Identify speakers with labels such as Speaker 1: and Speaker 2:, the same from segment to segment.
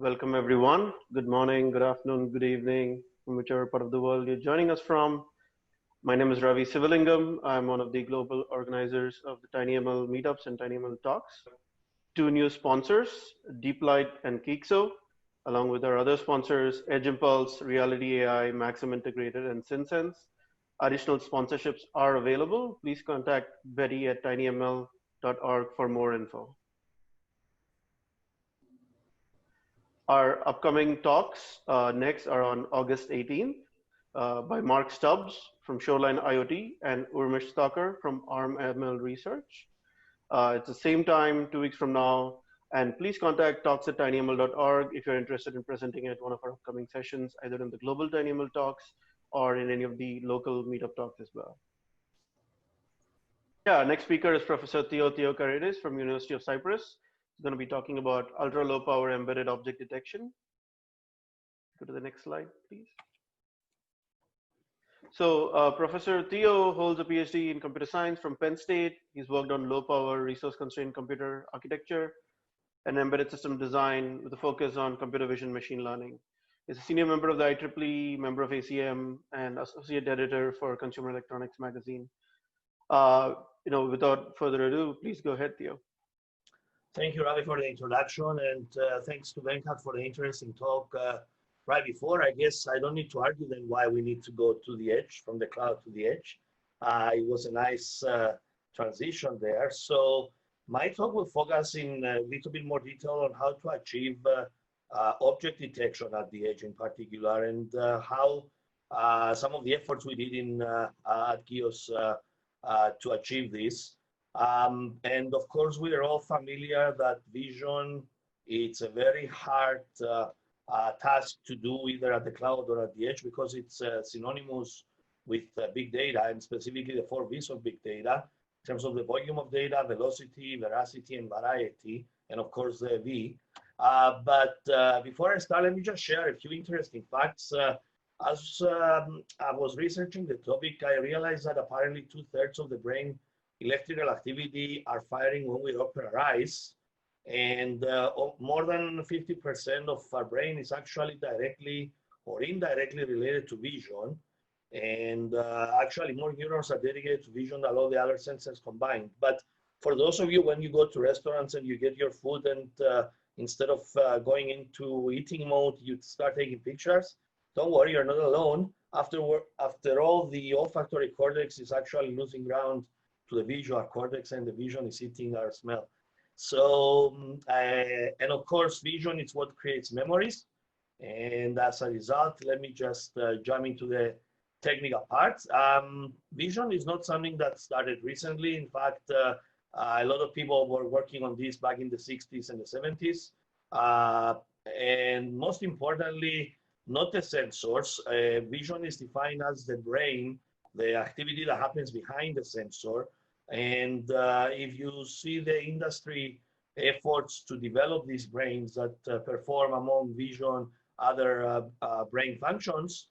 Speaker 1: Welcome, everyone. Good morning, good afternoon, good evening, from whichever part of the world you're joining us from. My name is Ravi Sivalingam. I'm one of the global organizers of the tinyML meetups and tinyML talks. Two new sponsors, DeepLight and Kixo, along with our other sponsors, Edge Impulse, Reality AI, Maxim Integrated, and SynSense. Additional sponsorships are available. Please contact Betty at tinyml.org for more info. Our upcoming talks next are on August 18th by Mark Stubbs from Shoreline IoT and Urmish Thakur from ARM-ML Research. It's the same time 2 weeks from now. And please contact talks@tinyml.org if you're interested in presenting at one of our upcoming sessions, either in the global tinyML talks or in any of the local meetup talks as well. Yeah, next speaker is Professor Theo Theocharides from University of Cyprus. He's going to be talking about ultra-low power embedded object detection. Go to the next slide, please. So Professor Theo holds a PhD in computer science from Penn State. He's worked on low power resource constrained computer architecture and embedded system design with a focus on computer vision machine learning. He's a senior member of the IEEE, member of ACM, and associate editor for Consumer Electronics magazine. Without further ado, please go ahead, Theo.
Speaker 2: Thank you, Ravi, for the introduction, and thanks to Venkat for the interesting talk right before. I guess I don't need to argue then why we need to go to the edge, from the cloud to the edge. It was a nice transition there. So my talk will focus in a little bit more detail on how to achieve object detection at the edge in particular, and how some of the efforts we did in at GEOS to achieve this. And of course, we are all familiar that vision, it's a very hard task to do either at the cloud or at the edge because it's synonymous with big data, and specifically the 4 V's of big data in terms of the volume of data, velocity, veracity, and variety, and of course the V. But before I start, let me just share a few interesting facts. As I was researching the topic, I realized that apparently 2/3 of the brain electrical activity are firing when we open our eyes, and more than 50% of our brain is actually directly or indirectly related to vision, and actually more neurons are dedicated to vision than all the other senses combined. But for those of you, when you go to restaurants and you get your food and instead of going into eating mode, you start taking pictures, don't worry, you're not alone. After all, the olfactory cortex is actually losing ground to the visual cortex, and the vision is eating our smell. So, and of course, vision is what creates memories. And as a result, let me just jump into the technical parts. Vision is not something that started recently. In fact, a lot of people were working on this back in the 60s and the 70s. And most importantly, not the sensors. Vision is defined as the brain, the activity that happens behind the sensor. And if you see the industry efforts to develop these brains that perform among vision, other brain functions,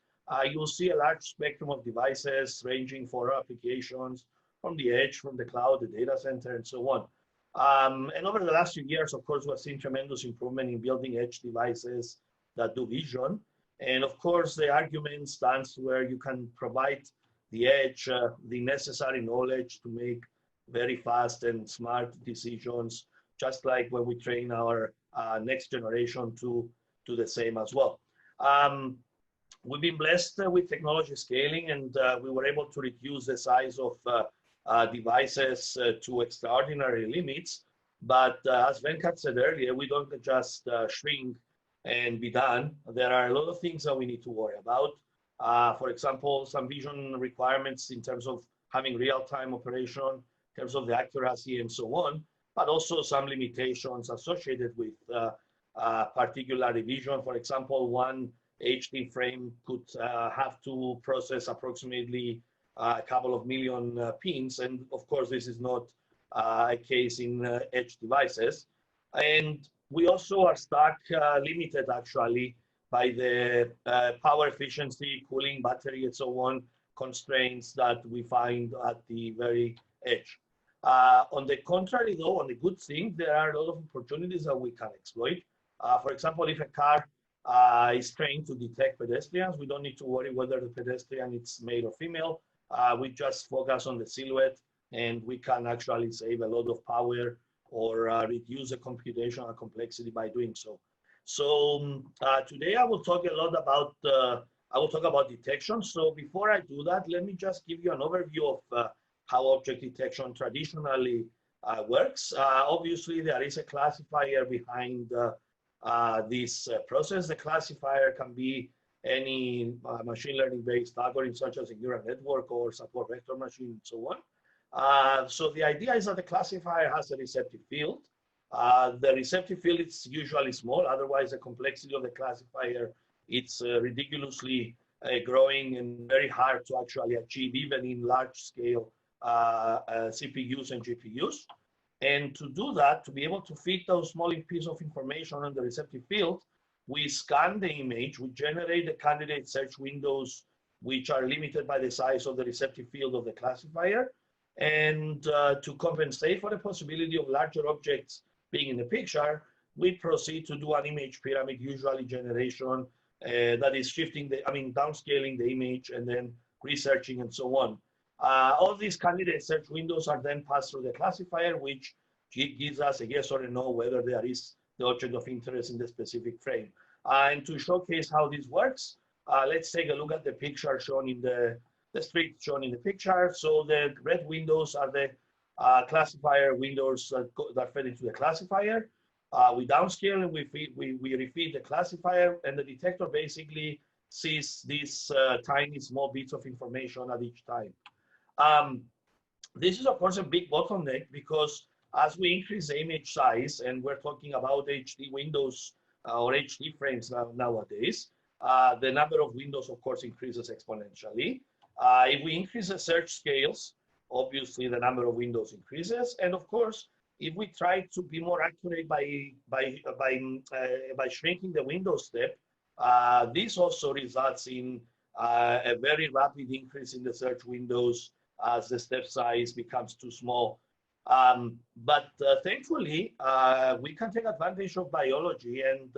Speaker 2: you'll see a large spectrum of devices ranging for applications from the edge, from the cloud, the data center, and so on. And over the last few years, of course, we've seen tremendous improvement in building edge devices that do vision. And of course, the argument stands where you can provide the edge, the necessary knowledge to make very fast and smart decisions, just like when we train our next generation to do the same as well. We've been blessed with technology scaling, and we were able to reduce the size of devices to extraordinary limits. But as Venkat said earlier, we don't just shrink and be done. There are a lot of things that we need to worry about. For example, some vision requirements in terms of having real-time operation, in terms of the accuracy and so on, but also some limitations associated with particular vision. For example, one HD frame could have to process approximately a couple of million pins, and of course, this is not a case in edge devices. And we also are stuck, limited actually, by the power efficiency, cooling, battery, and so on constraints that we find at the very edge. On the contrary, though, on the good thing, there are a lot of opportunities that we can exploit. For example, if a car is trained to detect pedestrians, we don't need to worry whether the pedestrian is male or female. We just focus on the silhouette, and we can actually save a lot of power or reduce the computational complexity by doing so. So today I will talk a lot about detection. So before I do that, let me just give you an overview of how object detection traditionally works. Obviously, there is a classifier behind this process. The classifier can be any machine learning based algorithm such as a neural network or support vector machine and so on. So the idea is that the classifier has a receptive field. The receptive field is usually small, otherwise the complexity of the classifier it's ridiculously growing and very hard to actually achieve even in large scale CPUs and GPUs. And to do that, to be able to fit those small pieces of information on the receptive field, we scan the image, we generate the candidate search windows, which are limited by the size of the receptive field of the classifier. And to compensate for the possibility of larger objects being in the picture, we proceed to do an image pyramid, usually generation, that is downscaling the image and then researching and so on. All these candidate search windows are then passed through the classifier, which gives us a yes or a no whether there is the object of interest in the specific frame. And to showcase how this works, let's take a look at the picture shown in the street shown in the picture. So the red windows are the classifier windows that fed into the classifier. We downscale and we refeed the classifier, and the detector basically sees these tiny small bits of information at each time. This is of course a big bottleneck because as we increase the image size, and we're talking about HD windows or HD frames nowadays, the number of windows of course increases exponentially. If we increase the search scales, obviously the number of windows increases, and of course if we try to be more accurate by shrinking the window step, this also results in a very rapid increase in the search windows as the step size becomes too small. But thankfully, we can take advantage of biology, and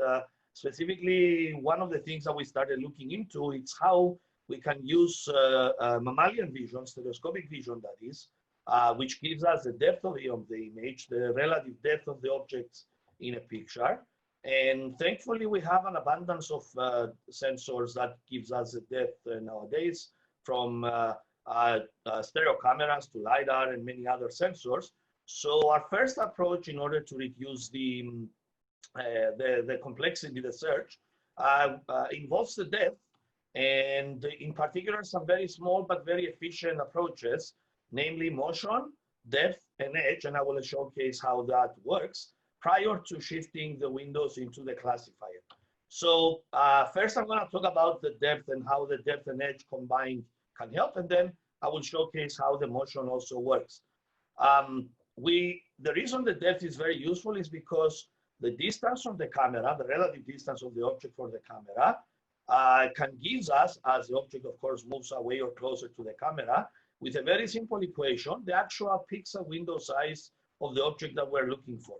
Speaker 2: specifically one of the things that we started looking into is how we can use mammalian vision, stereoscopic vision that is, which gives us the depth of the image, the relative depth of the objects in a picture. And thankfully, we have an abundance of sensors that gives us the depth nowadays, from stereo cameras to LiDAR and many other sensors. So our first approach in order to reduce the complexity of the search involves the depth, and in particular some very small but very efficient approaches, namely motion, depth, and edge, and I will showcase how that works prior to shifting the windows into the classifier. So first I'm going to talk about the depth and how the depth and edge combined can help, and then I will showcase how the motion also works. The reason the depth is very useful is because the distance from the camera, the relative distance of the object for the camera, can give us, as the object of course moves away or closer to the camera, with a very simple equation, the actual pixel window size of the object that we're looking for.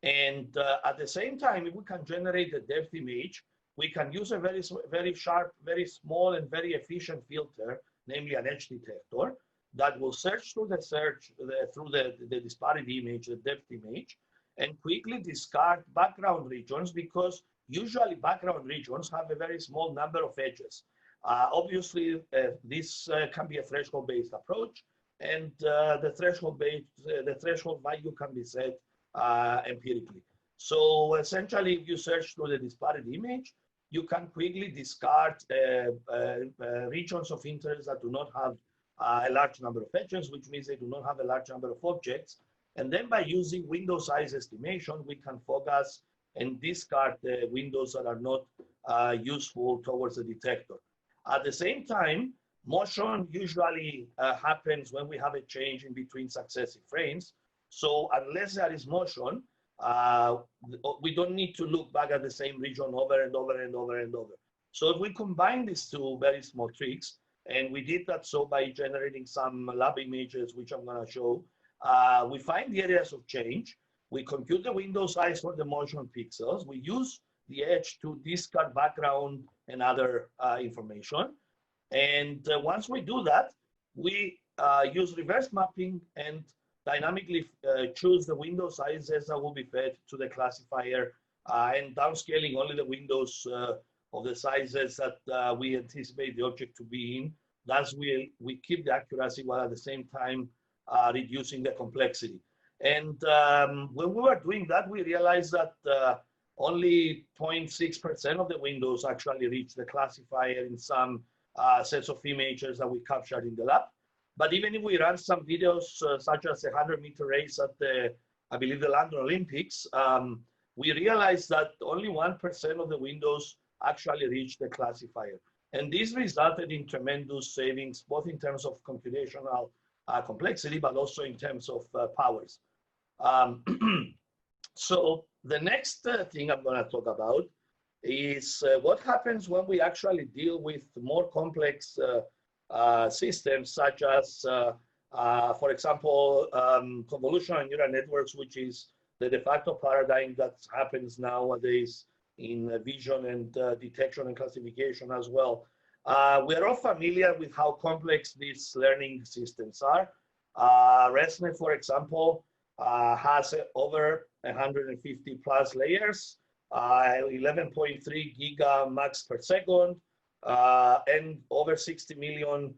Speaker 2: And at the same time, if we can generate the depth image, we can use a very sharp, very small, and very efficient filter, namely an edge detector, that will search through the disparate image, the depth image, and quickly discard background regions, because usually background regions have a very small number of edges. Obviously, this can be a threshold-based approach, and the threshold value can be set empirically. So essentially, if you search through the disparate image, you can quickly discard regions of interest that do not have a large number of edges, which means they do not have a large number of objects. And then by using window size estimation, we can focus and discard the windows that are not useful towards the detector. At the same time, motion usually happens when we have a change in between successive frames. So unless there is motion, we don't need to look back at the same region over and over and over and over. So if we combine these two very small tricks, and we did that so by generating some lab images, which I'm going to show, we find the areas of change. We compute the window size for the motion pixels. We use the edge to discard background and other information. And once we do that, we use reverse mapping and dynamically choose the window sizes that will be fed to the classifier and downscaling only the windows of the sizes that we anticipate the object to be in. Thus, we keep the accuracy while at the same time reducing the complexity. And when we were doing that, we realized that only 0.6% of the windows actually reach the classifier in some sets of images that we captured in the lab. But even if we run some videos, such as a 100-meter race at the, I believe, the London Olympics, we realized that only 1% of the windows actually reach the classifier. And this resulted in tremendous savings, both in terms of computational complexity, but also in terms of powers. So the next thing I'm going to talk about is what happens when we actually deal with more complex systems, such as, for example, convolutional neural networks, which is the de facto paradigm that happens nowadays in vision and detection and classification as well. We're all familiar with how complex these learning systems are. ResNet, for example, has over 150 plus layers, 11.3 giga max per second, and over 60 million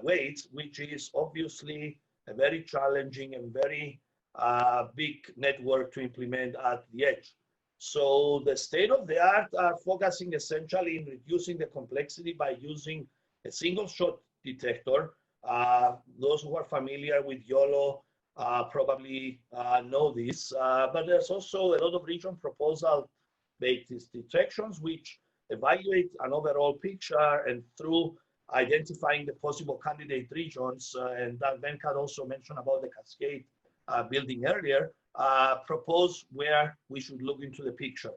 Speaker 2: weights, which is obviously a very challenging and very big network to implement at the edge. So the state of the art are focusing essentially in reducing the complexity by using a single shot detector. Those who are familiar with YOLO probably know this, but there's also a lot of region proposal-based detections which evaluate an overall picture, and through identifying the possible candidate regions, and that Venkat also mentioned about the cascade building earlier, propose where we should look into the picture.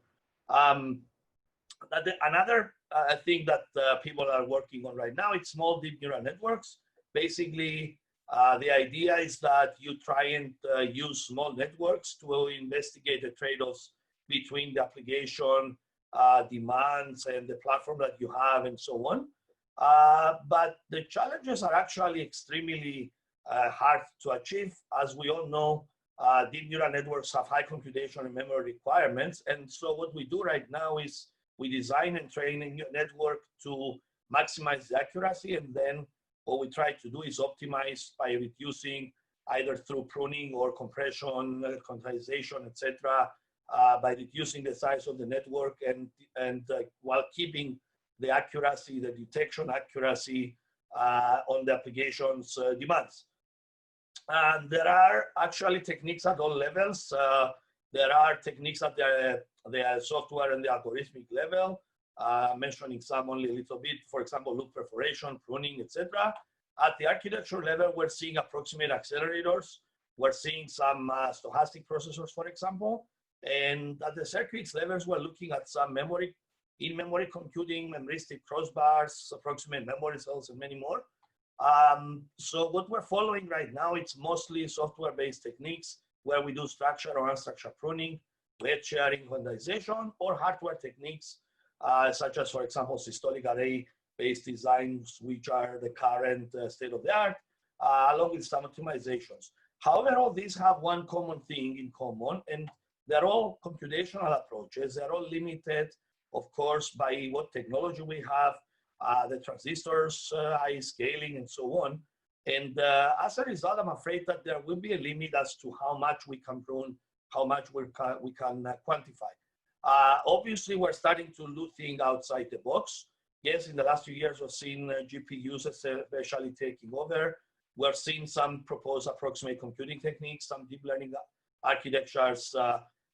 Speaker 2: Another thing that people are working on right now, it's small deep neural networks. Basically, the idea is that you try and use small networks to investigate the trade-offs between the application demands and the platform that you have and so on. But the challenges are actually extremely hard to achieve. As we all know, deep neural networks have high computation and memory requirements. And so what we do right now is we design and train a network to maximize the accuracy, and then what we try to do is optimize by reducing, either through pruning or compression, quantization, etc., by reducing the size of the network and while keeping the accuracy, the detection accuracy on the application's demands. And there are actually techniques at all levels. There are techniques at the software and the algorithmic level, mentioning some only a little bit, for example, loop perforation, pruning, etc. At the architecture level, we're seeing approximate accelerators. We're seeing some stochastic processors, for example. And at the circuits levels, we're looking at some memory, in-memory computing, memoristic crossbars, approximate memory cells, and many more. So what we're following right now, it's mostly software-based techniques where we do structured or unstructured pruning, weight sharing, quantization, or hardware techniques, such as, for example, systolic array-based designs, which are the current state of the art, along with some optimizations. However, all these have one common thing in common, and they're all computational approaches. They're all limited, of course, by what technology we have, the transistors, high scaling, and so on. And as a result, I'm afraid that there will be a limit as to how much we can prune, how much we can quantify. Obviously, we're starting to do things outside the box. Yes, in the last few years, we've seen GPUs especially taking over. We're seeing some proposed approximate computing techniques, some deep learning architectures,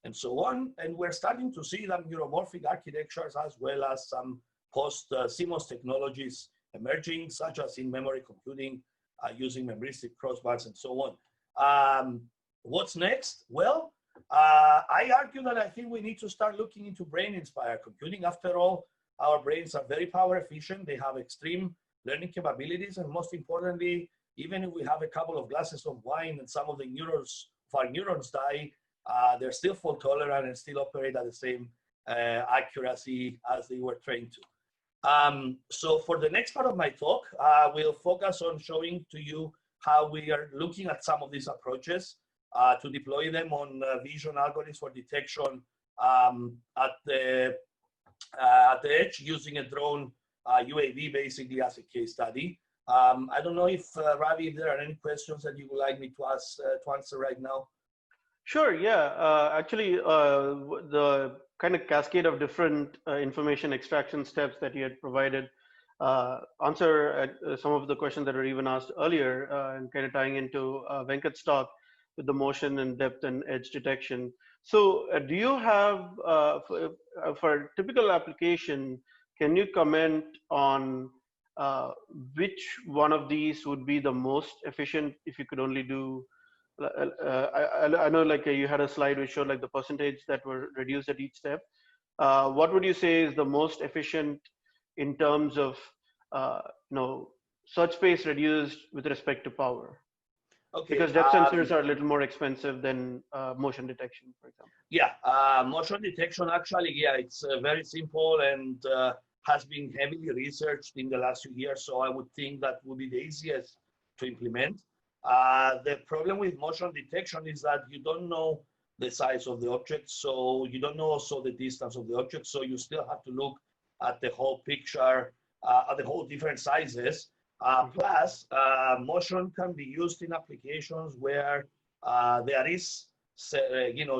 Speaker 2: and so on. And we're starting to see them neuromorphic architectures as well as some post-CMOS technologies emerging, such as in-memory computing, using memoristic crossbars and so on. What's next? Well, I argue that I think we need to start looking into brain-inspired computing. After all, our brains are very power efficient. They have extreme learning capabilities. And most importantly, even if we have a couple of glasses of wine and some of the neurons of our neurons die, they're still fault tolerant and still operate at the same accuracy as they were trained to. So for the next part of my talk, we'll focus on showing to you how we are looking at some of these approaches to deploy them on vision algorithms for detection at the edge using a drone UAV basically as a case study. I don't know if Ravi, if there are any questions that you would like me to ask to answer right now.
Speaker 1: Sure, yeah. Actually, the kind of cascade of different information extraction steps that you had provided answer some of the questions that were even asked earlier and kind of tying into Venkat's talk with the motion and depth and edge detection. So do you have, for a typical application, can you comment on which one of these would be the most efficient if you could only do I know like you had a slide which showed like the percentage that were reduced at each step. What would you say is the most efficient in terms of search space reduced with respect to power?
Speaker 2: Okay.
Speaker 1: Because depth sensors are a little more expensive than motion detection, for example.
Speaker 2: Yeah, motion detection actually, yeah, it's very simple and has been heavily researched in the last few years. So I would think that would be the easiest to implement. The problem with motion detection is that you don't know the size of the object, so you don't know also the distance of the object, so you still have to look at the whole picture, at the whole different sizes. Plus, motion can be used in applications where there is,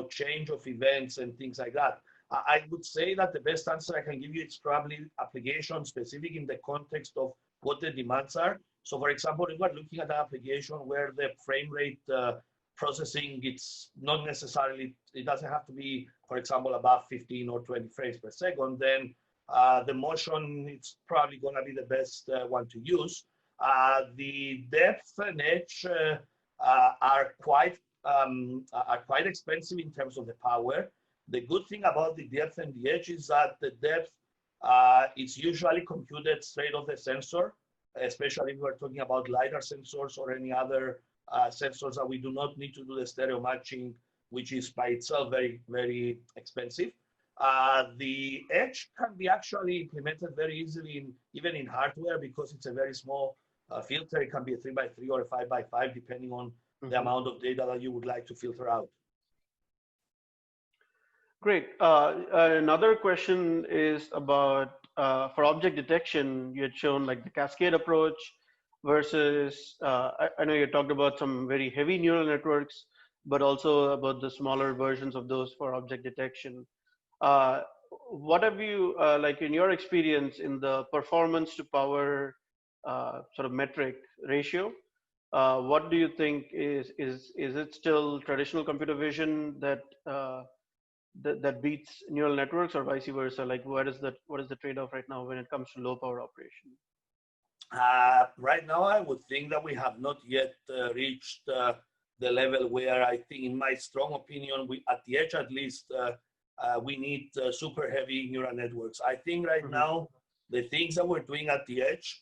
Speaker 2: change of events and things like that. I would say that the best answer I can give you is probably application specific in the context of what the demands are. So for example, if we're looking at an application where the frame rate processing, it's not necessarily, it doesn't have to be, for example, above 15 or 20 frames per second, then the motion, it's probably gonna be the best one to use. The depth and edge are quite expensive in terms of the power. The good thing about the depth and the edge is that the depth is usually computed straight off the sensor, especially if we're talking about LiDAR sensors or any other sensors that we do not need to do the stereo matching, which is by itself very, very expensive. The edge can be actually implemented very easily, even in hardware, because it's a very small filter. It can be a 3x3 or a 5x5, depending on the amount of data that you would like to filter out.
Speaker 1: Great. Another question is about for object detection. You had shown like the cascade approach versus I know you talked about some very heavy neural networks, but also about the smaller versions of those for object detection. What have you like in your experience in the performance to power sort of metric ratio? What do you think is it still traditional computer vision that that beats neural networks, or vice versa? Like, what is the trade-off right now when it comes to low power operation?
Speaker 2: Right now, I would think that we have not yet reached the level where I think, in my strong opinion, we at the edge at least, we need super heavy neural networks. I think right now, the things that we're doing at the edge,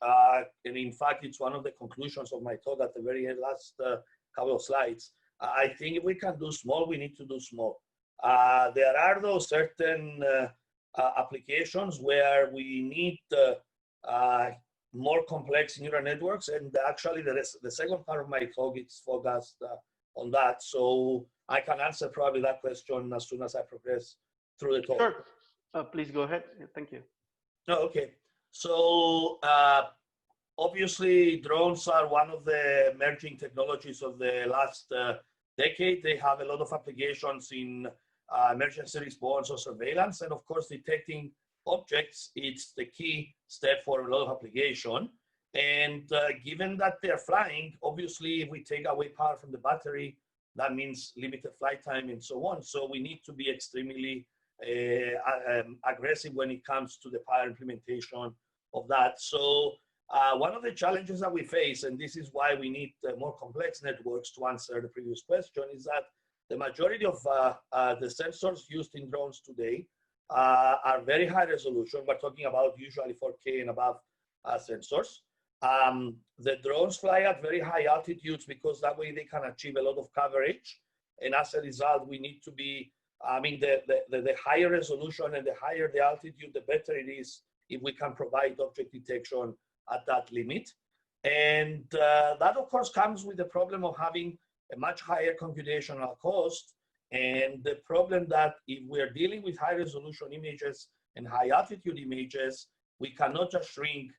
Speaker 2: and in fact, it's one of the conclusions of my talk at the very last couple of slides. I think if we can do small, we need to do small. There are those certain applications where we need more complex neural networks, and actually the second part of my talk is focused on that. So I can answer probably that question as soon as I progress through the talk.
Speaker 1: Sure. Please go ahead. Yeah, thank you.
Speaker 2: Oh, okay. So obviously drones are one of the emerging technologies of the last decade. They have a lot of applications in emergency response or surveillance, and of course detecting objects, it's the key step for a lot of application. And given that they're flying, obviously if we take away power from the battery, that means limited flight time and so on. So we need to be extremely aggressive when it comes to the power implementation of that. So one of the challenges that we face, and this is why we need more complex networks to answer the previous question, is that the majority of the sensors used in drones today are very high resolution. We're talking about usually 4K and above sensors. The drones fly at very high altitudes because that way they can achieve a lot of coverage. And as a result, we need to be, I mean, the higher resolution and the higher the altitude, the better it is if we can provide object detection at that limit. And that, of course, comes with the problem of having a much higher computational cost, and the problem that if we're dealing with high resolution images and high altitude images, we cannot just shrink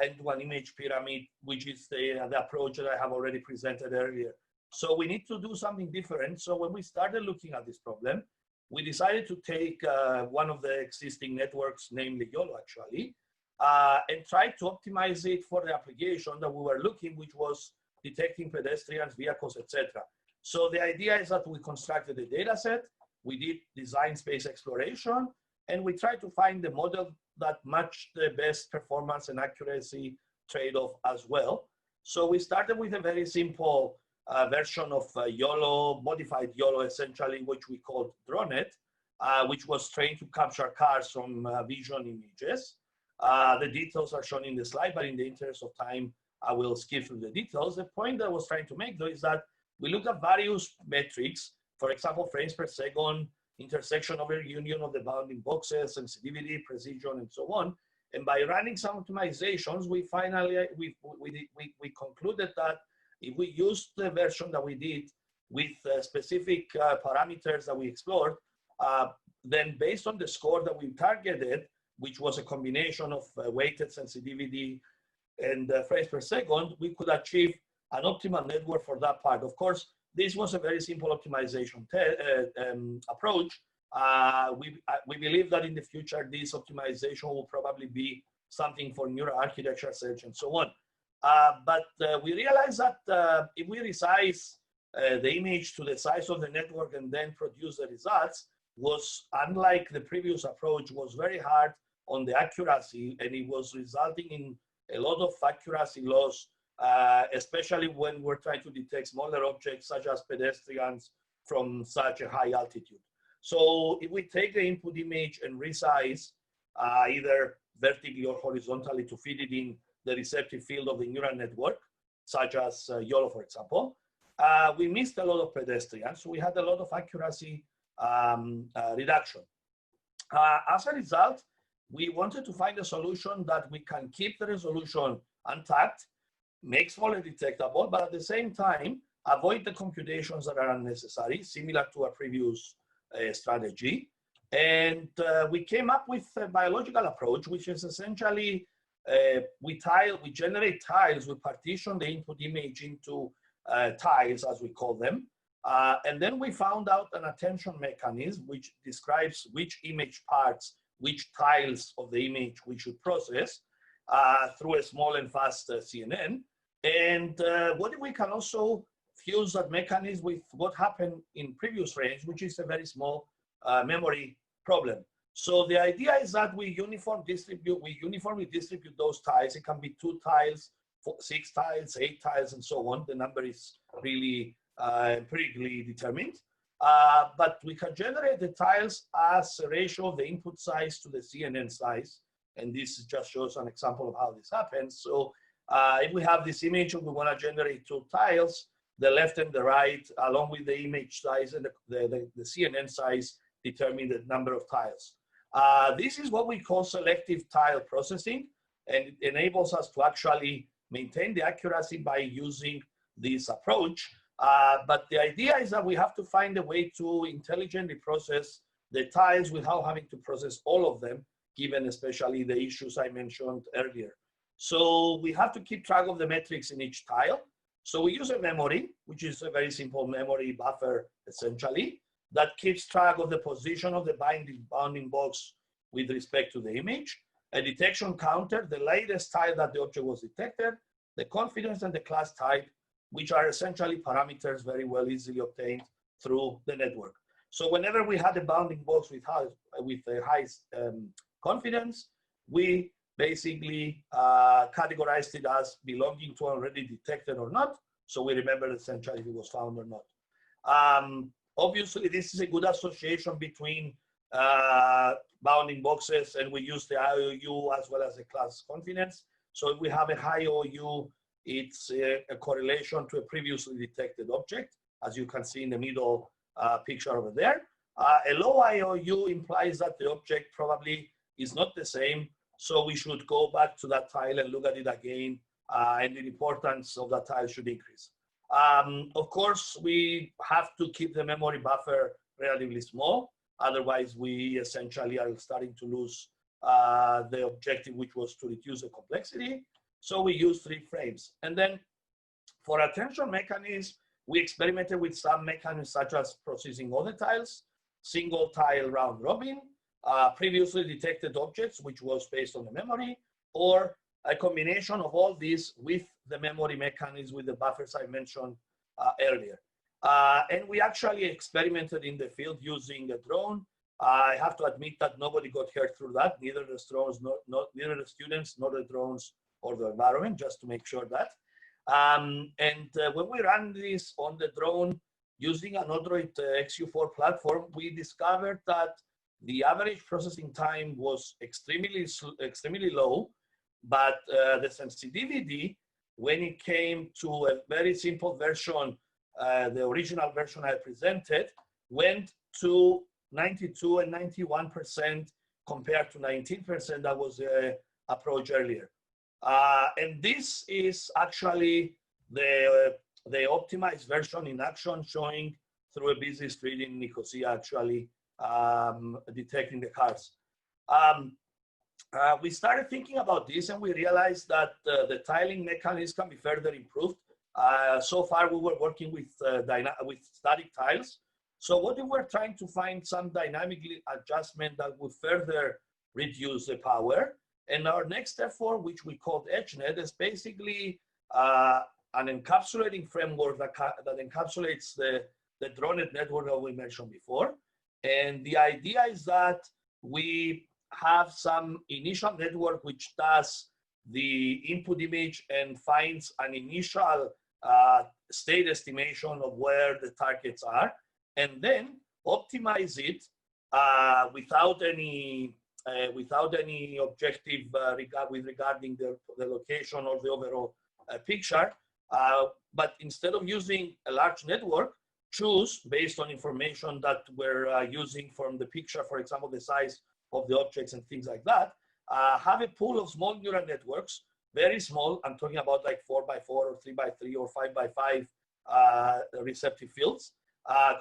Speaker 2: into an image pyramid, which is the approach that I have already presented earlier. So we need to do something different. So when we started looking at this problem, we decided to take one of the existing networks, namely YOLO actually, and try to optimize it for the application that we were looking, which was detecting pedestrians, vehicles, etc. So the idea is that we constructed a data set, we did design space exploration, and we tried to find the model that matched the best performance and accuracy trade-off as well. So we started with a very simple version of YOLO, modified YOLO essentially, which we called DroneNet, which was trained to capture cars from vision images. The details are shown in the slide, but in the interest of time, I will skip through the details. The point that I was trying to make though is that we looked at various metrics, for example, frames per second, intersection over union of the bounding boxes, sensitivity, precision, and so on. And by running some optimizations, we finally, we concluded that if we used the version that we did with specific parameters that we explored, then based on the score that we targeted, which was a combination of weighted sensitivity and frames per second, we could achieve an optimal network for that part. Of course, this was a very simple optimization approach. We believe that in the future, this optimization will probably be something for neural architecture search and so on. But we realized that if we resize the image to the size of the network and then produce the results, was, unlike the previous approach, was very hard on the accuracy, and it was resulting in a lot of accuracy loss, especially when we're trying to detect smaller objects such as pedestrians from such a high altitude. So if we take the input image and resize either vertically or horizontally to fit it in the receptive field of the neural network, such as YOLO, for example, we missed a lot of pedestrians. So we had a lot of accuracy reduction. As a result, we wanted to find a solution that we can keep the resolution intact, make smaller detectable, but at the same time, avoid the computations that are unnecessary, similar to our previous strategy. And we came up with a biological approach, which is essentially we generate tiles, we partition the input image into tiles, as we call them. And then we found out an attention mechanism which describes which image parts, which tiles of the image we should process through a small and fast CNN. And what we can also fuse that mechanism with what happened in previous range, which is a very small memory problem. So the idea is that we uniformly distribute those tiles. It can be 2 tiles, 6 tiles, 8 tiles, and so on. The number is really empirically determined. But we can generate the tiles as a ratio of the input size to the CNN size. And this just shows an example of how this happens. So if we have this image and we want to generate 2 tiles, the left and the right, along with the image size and the CNN size, determine the number of tiles. This is what we call selective tile processing, and it enables us to actually maintain the accuracy by using this approach. But the idea is that we have to find a way to intelligently process the tiles without having to process all of them, given especially the issues I mentioned earlier. So we have to keep track of the metrics in each tile. So we use a memory, which is a very simple memory buffer, essentially, that keeps track of the position of the bounding box with respect to the image, a detection counter, the latest tile that the object was detected, the confidence and the class type, which are essentially parameters very well easily obtained through the network. So whenever we had a bounding box with the highest confidence, we basically categorized it as belonging to already detected or not. So we remember essentially if it was found or not. Obviously, this is a good association between bounding boxes, and we use the IOU as well as the class confidence. So if we have a high OU, it's a correlation to a previously detected object. as you can see in the middle picture over there. A low IOU implies that the object probably is not the same, so we should go back to that tile and look at it again, and the importance of that tile should increase. Of course, we have to keep the memory buffer relatively small, otherwise we essentially are starting to lose the objective, which was to reduce the complexity. So we use 3 frames. And then for attention mechanisms, we experimented with some mechanisms such as processing all the tiles, single tile round robin, previously detected objects, which was based on the memory, or a combination of all these with the memory mechanism with the buffers I mentioned earlier. And we actually experimented in the field using a drone. I have to admit that nobody got hurt through that, neither the drones, neither the students, nor the drones or the environment, just to make sure that. When we ran this on the drone using an Android XU4 platform, we discovered that the average processing time was extremely low, but the sensitivity, when it came to a very simple version, the original version I presented, went to 92 and 91% compared to 19% that was approached earlier. And this is actually the optimized version in action, showing through a busy street in Nicosia, actually detecting the cars. We started thinking about this, and we realized that the tiling mechanism can be further improved. So far, we were working with static tiles. So what we were trying to find some dynamic adjustment that would further reduce the power. And our next effort, which we called EdgeNet, is basically an encapsulating framework that encapsulates the DroneNet network that we mentioned before. And the idea is that we have some initial network which does the input image and finds an initial state estimation of where the targets are, and then optimize it without any objective regarding the location or the overall picture. But instead of using a large network, choose based on information that we're using from the picture, for example, the size of the objects and things like that, have a pool of small neural networks, very small. I'm talking about like 4x4 or 3x3 or 5x5 receptive fields,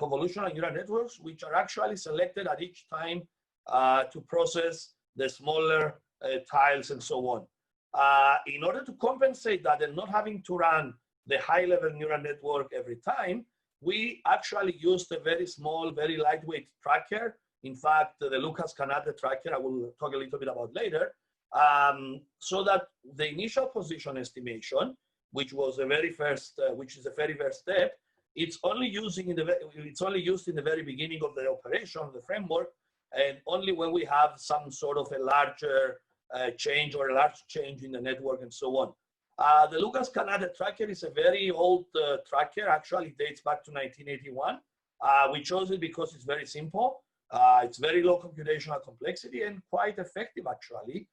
Speaker 2: convolutional neural networks, which are actually selected at each time to process the smaller tiles and so on. In order to compensate that and not having to run the high-level neural network every time, we actually used a very small, very lightweight tracker. In fact, the Lucas Canate tracker, I will talk a little bit about later, so that the initial position estimation, which was the very first, which is the very first step, it's only used in the very beginning of the operation of the framework, and only when we have some sort of a larger change or a large change in the network and so on. The Lucas Canate tracker is a very old tracker, actually dates back to 1981. We chose it because it's very simple. It's very low computational complexity and quite effective, actually.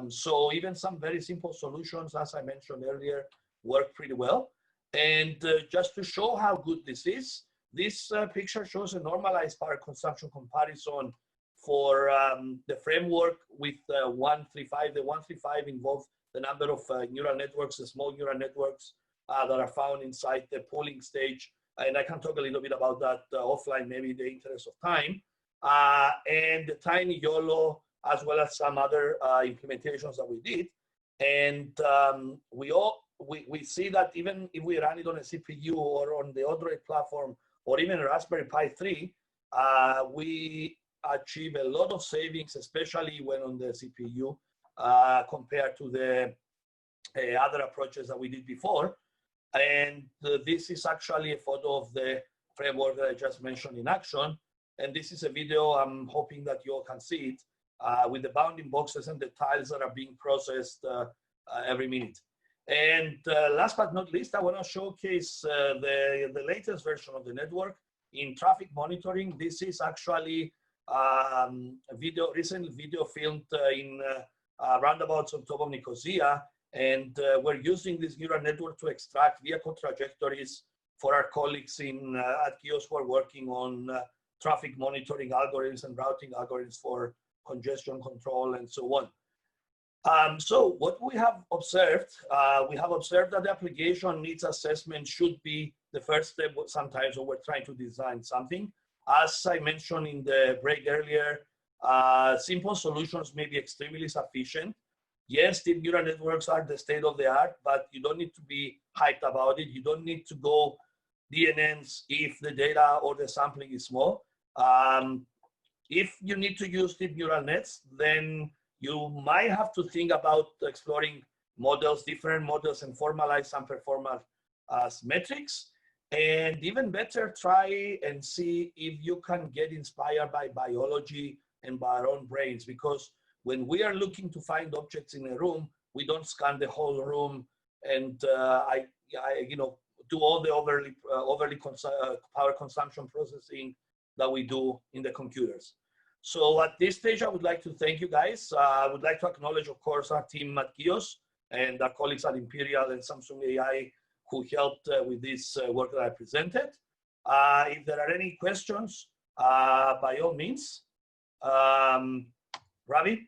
Speaker 2: So even some very simple solutions, as I mentioned earlier, work pretty well. And just to show how good this is, this picture shows a normalized power consumption comparison for the framework with 135. The 135 involves the number of neural networks, the small neural networks that are found inside the pooling stage. And I can talk a little bit about that offline, maybe in the interest of time. And the tinyYOLO, as well as some other implementations that we did. And we see that even if we run it on a CPU or on the Android platform or even a Raspberry Pi 3, we achieve a lot of savings, especially when on the CPU, compared to the other approaches that we did before. And this is actually a photo of the framework that I just mentioned in action. And this is a video, I'm hoping that you all can see it, with the bounding boxes and the tiles that are being processed every minute. And last but not least, I want to showcase the latest version of the network in traffic monitoring. This is actually a recent video filmed in roundabouts on top of Nicosia. And we're using this neural network to extract vehicle trajectories for our colleagues at Kios who are working on traffic monitoring algorithms and routing algorithms for congestion control and so on. So what we have observed that the application needs assessment should be the first step sometimes when we're trying to design something. As I mentioned in the break earlier, simple solutions may be extremely sufficient. Yes, deep neural networks are the state of the art, but you don't need to be hyped about it. You don't need to go DNNs if the data or the sampling is small. If you need to use deep neural nets, then you might have to think about exploring models, different models, and formalize some performance as metrics. And even better, try and see if you can get inspired by biology and by our own brains, because when we are looking to find objects in a room, we don't scan the whole room and do all the overly power consumption processing that we do in the computers. So at this stage, I would like to thank you guys. I would like to acknowledge, of course, our team at Kios and our colleagues at Imperial and Samsung AI who helped with this work that I presented. If there are any questions, by all means. Ravi?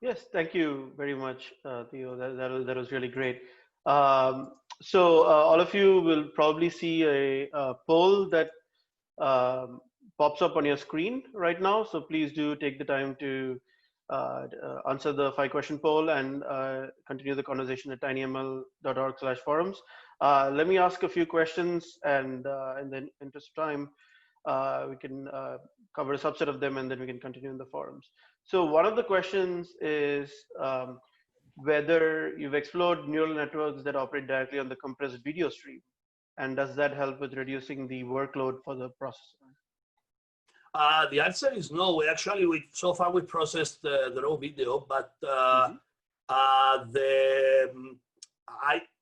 Speaker 1: Yes, thank you very much, Theo. That was really great. So all of you will probably see a poll that pops up on your screen right now. So please do take the time to answer the 5-question poll and continue the conversation at tinyml.org/forums. Let me ask a few questions, and in the interest of time, we can cover a subset of them, and then we can continue in the forums. So one of the questions is whether you've explored neural networks that operate directly on the compressed video stream, and does that help with reducing the workload for the processor?
Speaker 2: The answer is no. So far we processed the raw video, but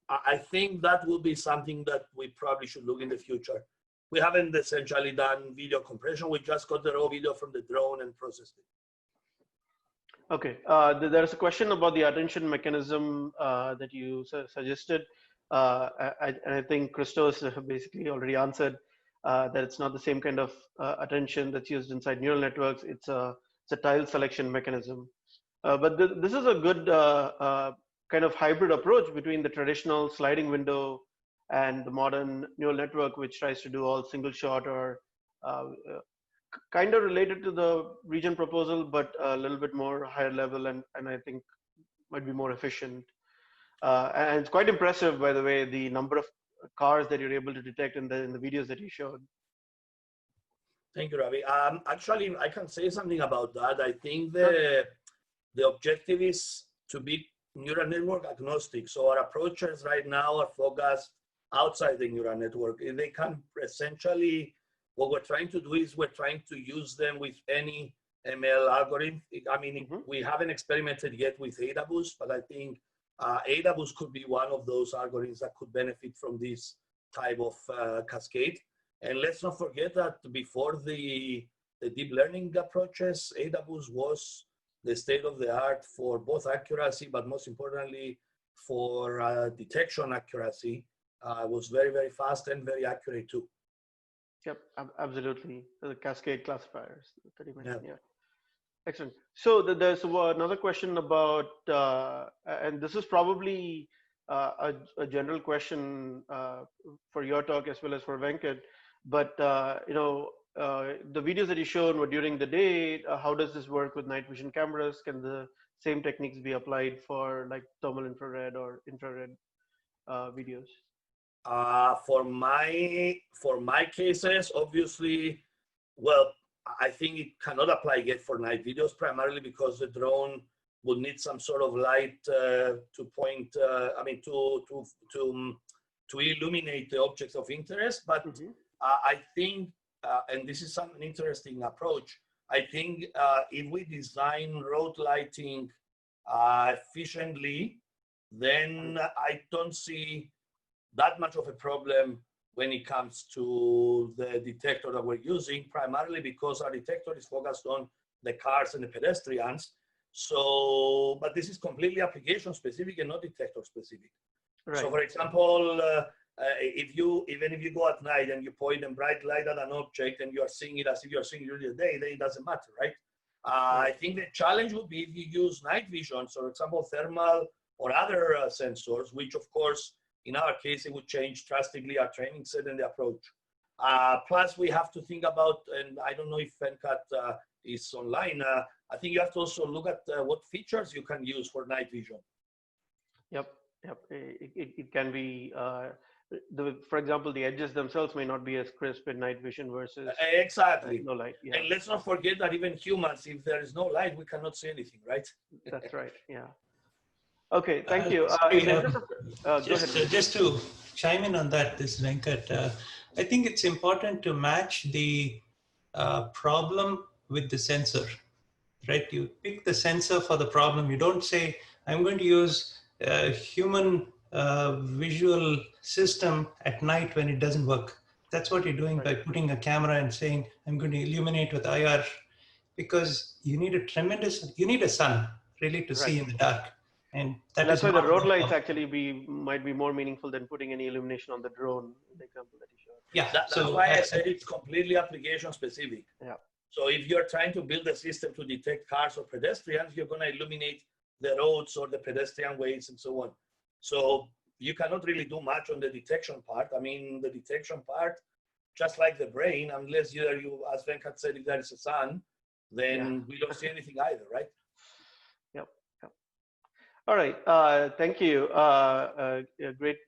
Speaker 2: I think that will be something that we probably should look in the future. We haven't essentially done video compression. We just got the raw video from the drone and processed it.
Speaker 1: Okay. There's a question about the attention mechanism that you suggested. And I think Christos basically already answered that it's not the same kind of attention that's used inside neural networks. It's a tile selection mechanism. But this is a good kind of hybrid approach between the traditional sliding window and the modern neural network, which tries to do all single shot, or kind of related to the region proposal, but a little bit more higher level, and I think might be more efficient. And it's quite impressive, by the way, the number of cars that you're able to detect in the videos that you showed.
Speaker 2: Thank you, Ravi. Actually, I can say something about that. I think the objective is to be neural network agnostic. So our approaches right now are focused outside the neural network. They can essentially, what we're trying to do is we're trying to use them with any ML algorithm. I mean, we haven't experimented yet with AWS, but I think AWS could be one of those algorithms that could benefit from this type of cascade. And let's not forget that before the deep learning approaches, AWS was the state of the art for both accuracy, but most importantly for detection accuracy. Was very, very fast and very accurate too.
Speaker 1: Yep, absolutely. The cascade classifiers. Yeah. Excellent. So there's another question about, and this is probably a general question for your talk as well as for Venkat, but the videos that you showed were during the day. How does this work with night vision cameras? Can the same techniques be applied for like thermal infrared or infrared videos?
Speaker 2: For my cases, obviously, well, I think it cannot apply yet for night videos, primarily because the drone would need some sort of light to point, to illuminate the objects of interest. But I think, and this is an interesting approach, I think if we design road lighting efficiently, then I don't see that much of a problem when it comes to the detector that we're using, primarily because our detector is focused on the cars and the pedestrians. So, but this is completely application specific and not detector specific. Right. So for example, Even if you go at night and you point a bright light at an object and you are seeing it as if you are seeing it during the day, then it doesn't matter, right? I think the challenge would be if you use night vision, so for example, thermal or other sensors, which of course, in our case, it would change drastically our training set and the approach. Plus, we have to think about, and I don't know if Venkat is online, I think you have to also look at what features you can use for night vision.
Speaker 1: Yep. It can be, for example, the edges themselves may not be as crisp in night vision versus
Speaker 2: exactly
Speaker 1: no light. Yeah.
Speaker 2: And let's not forget that even humans, if there is no light, we cannot see anything, right?
Speaker 1: That's right. Yeah. Okay. Thank you.
Speaker 3: Just to chime in on that, this Venkat, I think it's important to match the problem with the sensor, right? You pick the sensor for the problem. You don't say, I'm going to use a human visual system at night when it doesn't work. That's what you're doing by putting a camera and saying, I'm going to illuminate with IR, because you need a sun really to see in the dark. And
Speaker 1: that's why the road lights actually might be more meaningful than putting any illumination on the drone, the example that you showed.
Speaker 3: Yeah.
Speaker 2: That's why I said it's completely application specific.
Speaker 1: Yeah.
Speaker 2: So if you're trying to build a system to detect cars or pedestrians, you're going to illuminate the roads or the pedestrian ways and so on. So you cannot really do much on the detection part. I mean, the detection part, just like the brain, unless you, as Venkat said, if there is a sun, then we don't see anything either, right?
Speaker 1: Yep. All right. Thank you. Great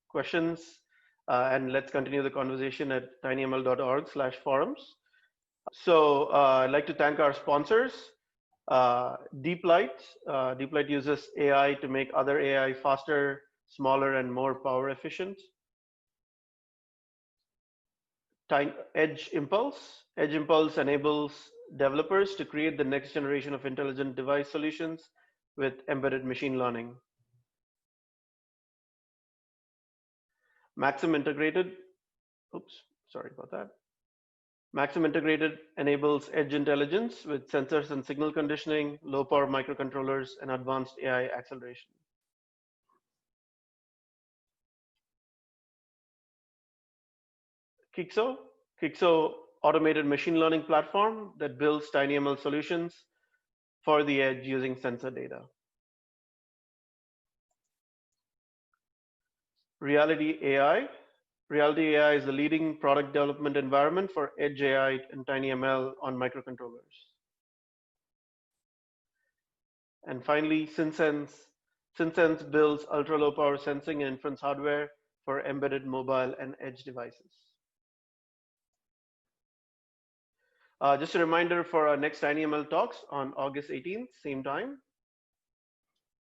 Speaker 1: questions. And let's continue the conversation at tinyml.org/forums. So I'd like to thank our sponsors. DeepLight. DeepLight uses AI to make other AI faster, smaller, and more power efficient. Edge Impulse. Edge Impulse enables developers to create the next generation of intelligent device solutions with embedded machine learning. Maxim Integrated. Oops, sorry about that. Maxim Integrated enables edge intelligence with sensors and signal conditioning, low power microcontrollers, and advanced AI acceleration. Kixo automated machine learning platform that builds tinyML solutions for the edge using sensor data. Reality AI. Reality AI is the leading product development environment for edge AI and tinyML on microcontrollers. And finally, SynSense. SynSense builds ultra low power sensing and inference hardware for embedded mobile and edge devices. Just a reminder for our next tinyML talks on August 18th, same time.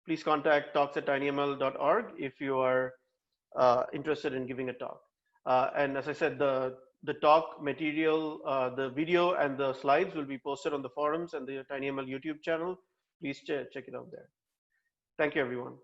Speaker 1: Please contact talks@tinyml.org if you are interested in giving a talk. And as I said, the talk material, the video and the slides will be posted on the forums and the tinyML YouTube channel. Please check it out there. Thank you, everyone.